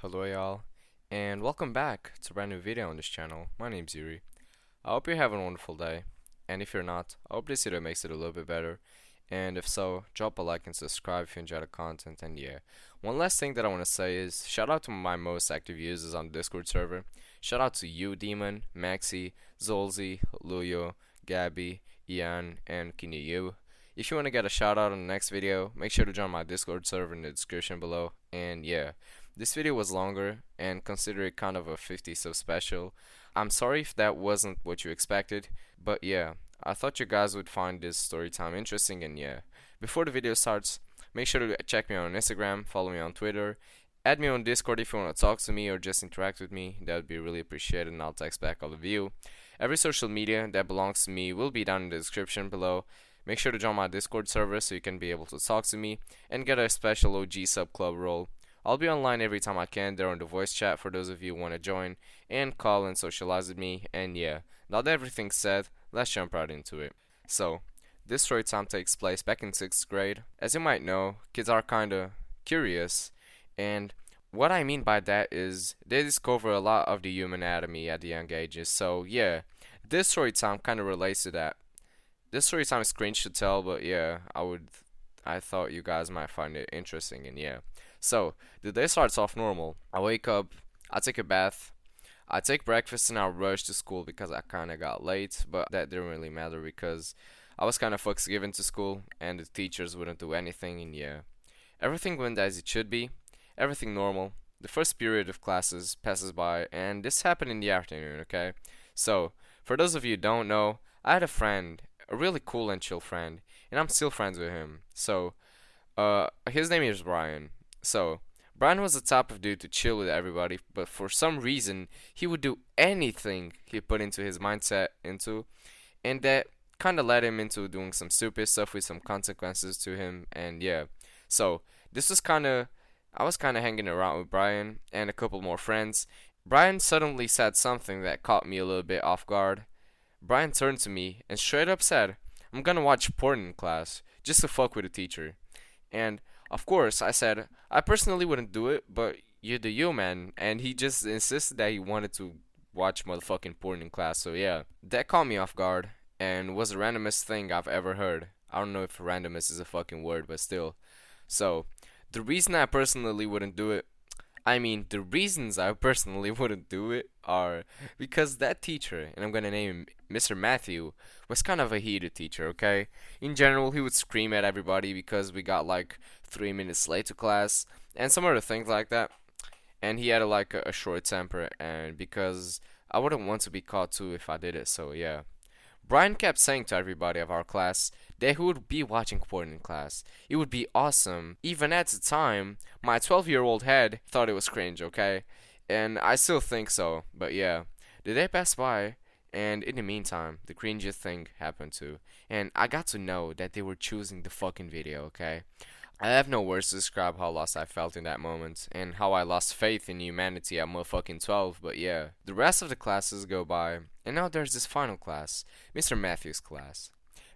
Hello y'all, and welcome back to a brand new video on this channel. My name's Yurii. I hope you're having a wonderful day, and if you're not, I hope this video makes it a little bit better, and if so, drop a like and subscribe if you enjoy the content. And yeah, one last thing that I want to say is, shout out to my most active users on the Discord server. Shout out to you, Demon, Maxi, Zolzi, Luyo, Gabby, Ian, and Kinyu. If you want to get a shout out on the next video, make sure to join my Discord server in the description below. And yeah, this video was longer and consider it kind of a 50 sub special. I'm sorry if that wasn't what you expected, but yeah, I thought you guys would find this story time interesting. And yeah, before the video starts, make sure to check me out on Instagram, follow me on Twitter, add me on Discord if you want to talk to me or just interact with me. That would be really appreciated, and I'll text back all of you. Every social media that belongs to me will be down in the description below. Make sure to join my Discord server so you can be able to talk to me and get a special OG sub club role. I'll be online every time I can there on the voice chat for those of you who want to join and call and socialize with me. And yeah, now that everything's said, let's jump right into it. So, this story time takes place back in 6th grade. As you might know, kids are kinda curious, and what I mean by that is they discover a lot of the human anatomy at the young ages. So yeah, this story time kinda relates to that. This story time is cringe to tell, but yeah, I thought you guys might find it interesting. And yeah, so the day starts off normal. I wake up, I take a bath, I take breakfast, and I rush to school because I kinda got late, but that didn't really matter because I was kinda fucks given to school and the teachers wouldn't do anything. And yeah, everything went as it should be, everything normal. The first period of classes passes by, and this happened in the afternoon, okay? So, for those of you who don't know, I had a friend, a really cool and chill friend, and I'm still friends with him. So, his name is Brian. So, Brian was the type of dude to chill with everybody, but for some reason, he would do anything he put into his mindset into, and that kind of led him into doing some stupid stuff with some consequences to him. And yeah, so this was kind of, I was kind of hanging around with Brian and a couple more friends. Brian suddenly said something that caught me a little bit off guard. Brian turned to me and straight up said, "I'm gonna watch porn in class, just to fuck with the teacher." And of course, I said, I personally wouldn't do it, but you do you, man. And he just insisted that he wanted to watch motherfucking porn in class. So yeah, that caught me off guard and was the randomest thing I've ever heard. I don't know if randomest is a fucking word, but still. So, the reason I personally wouldn't do it, the reasons I personally wouldn't do it are because that teacher, and I'm gonna name him Mr. Matthew, was kind of a heated teacher, okay? In general, he would scream at everybody because we got like 3 minutes late to class, and some other things like that. And he had a short temper, and because I wouldn't want to be caught too if I did it, so yeah. Brian kept saying to everybody of our class that he would be watching porn in class. It would be awesome. Even at the time, my 12-year-old head thought it was cringe, okay? And I still think so, but yeah. The day passed by, and in the meantime, the cringiest thing happened too. And I got to know that they were choosing the fucking video, okay? I have no words to describe how lost I felt in that moment, and how I lost faith in humanity at motherfucking 12, but yeah. The rest of the classes go by, and now there's this final class, Mr. Matthew's class.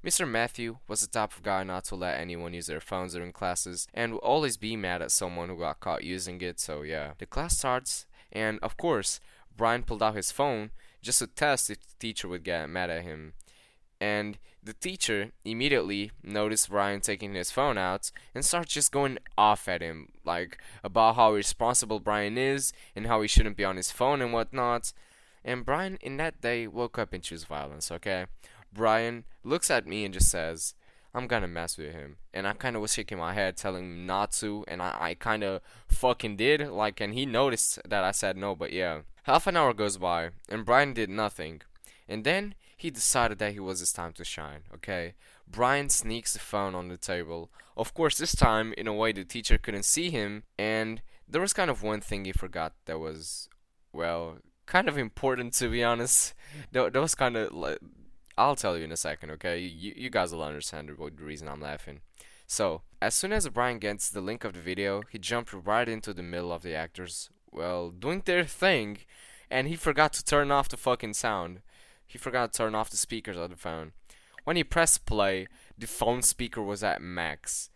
Mr. Matthew was the type of guy not to let anyone use their phones during classes, and would always be mad at someone who got caught using it, so yeah. The class starts, and of course, Brian pulled out his phone just to test if the teacher would get mad at him. And the teacher immediately noticed Brian taking his phone out and starts just going off at him, like about how irresponsible Brian is and how he shouldn't be on his phone and whatnot. And Brian, in that day, woke up and chose violence, okay? Brian looks at me and just says, "I'm gonna mess with him." And I kinda was shaking my head, telling him not to, and I kinda fucking did, like, and he noticed that I said no, but yeah. Half an hour goes by, and Brian did nothing. And then he decided that it was his time to shine, okay? Brian sneaks the phone on the table. Of course, this time, in a way the teacher couldn't see him, and there was kind of one thing he forgot that was, well, kind of important, to be honest. That was kind of like, I'll tell you in a second, okay? You guys will understand the reason I'm laughing. So, as soon as Brian gets the link of the video, he jumped right into the middle of the actors, well, doing their thing, and he forgot to turn off the fucking sound. He forgot to turn off the speakers of the phone. When he pressed play, the phone speaker was at max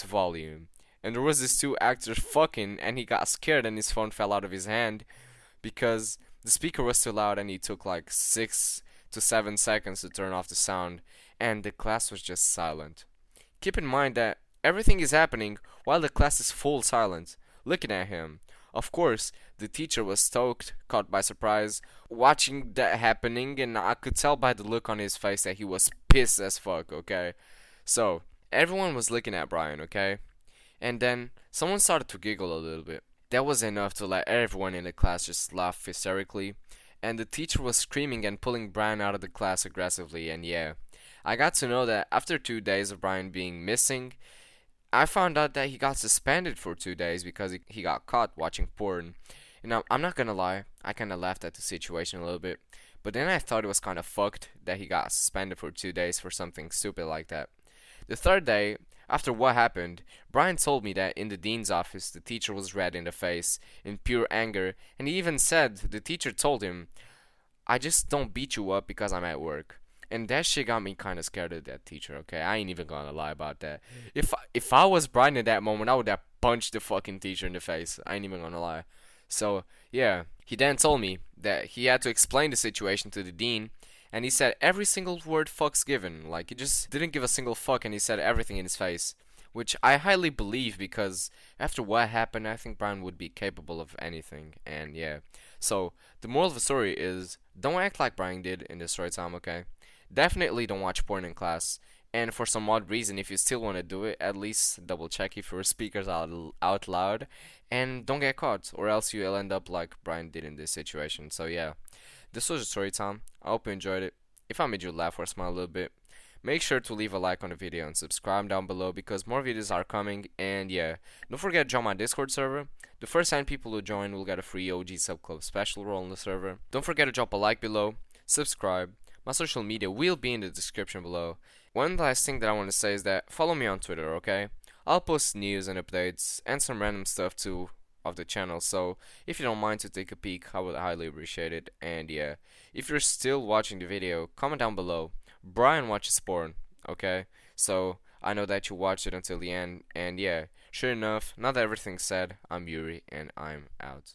volume. and there was these two actors fucking, and he got scared and his phone fell out of his hand because the speaker was too loud and he took like 6 to 7 seconds to turn off the sound, and the class was just silent. Keep in mind that everything is happening while the class is full silence, looking at him. Of course, the teacher was stoked, caught by surprise, watching that happening, and I could tell by the look on his face that he was pissed as fuck, okay? So, everyone was looking at Brian, okay? And then someone started to giggle a little bit. That was enough to let everyone in the class just laugh hysterically, and the teacher was screaming and pulling Brian out of the class aggressively, and yeah. I got to know that after 2 days of Brian being missing, I found out that he got suspended for 2 days because he got caught watching porn. And I'm not gonna lie, I kinda laughed at the situation a little bit, but then I thought it was kinda fucked that he got suspended for 2 days for something stupid like that. The third day, after what happened, Brian told me that in the dean's office the teacher was red in the face, in pure anger, and he even said the teacher told him, I just don't beat you up because I'm at work. And that shit got me kind of scared of that teacher, okay? I ain't even gonna lie about that. If I was Brian in that moment, I would have punched the fucking teacher in the face. I ain't even gonna lie. So, yeah. He then told me that he had to explain the situation to the dean, and he said every single word fuck's given. Like, he just didn't give a single fuck and he said everything in his face. Which I highly believe because after what happened, I think Brian would be capable of anything. And yeah. So, the moral of the story is don't act like Brian did in this story time, okay? Definitely don't watch porn in class. And for some odd reason, if you still want to do it, at least double check if your speakers are out loud. And don't get caught, or else you'll end up like Brian did in this situation. So yeah, this was a story time. I hope you enjoyed it. If I made you laugh or smile a little bit, make sure to leave a like on the video and subscribe down below because more videos are coming. And yeah, don't forget to join my Discord server. The first 10 people who join will get a free OG Sub Club special role in the server. Don't forget to drop a like below, subscribe. My social media will be in the description below. One last thing that I want to say is that follow me on Twitter, okay? I'll post news and updates and some random stuff too of the channel, so if you don't mind to take a peek, I would highly appreciate it. And yeah, if you're still watching the video, comment down below. Brian watches porn, okay? So I know that you watched it until the end, and yeah, sure enough, now that everything's said, I'm Yurii and I'm out.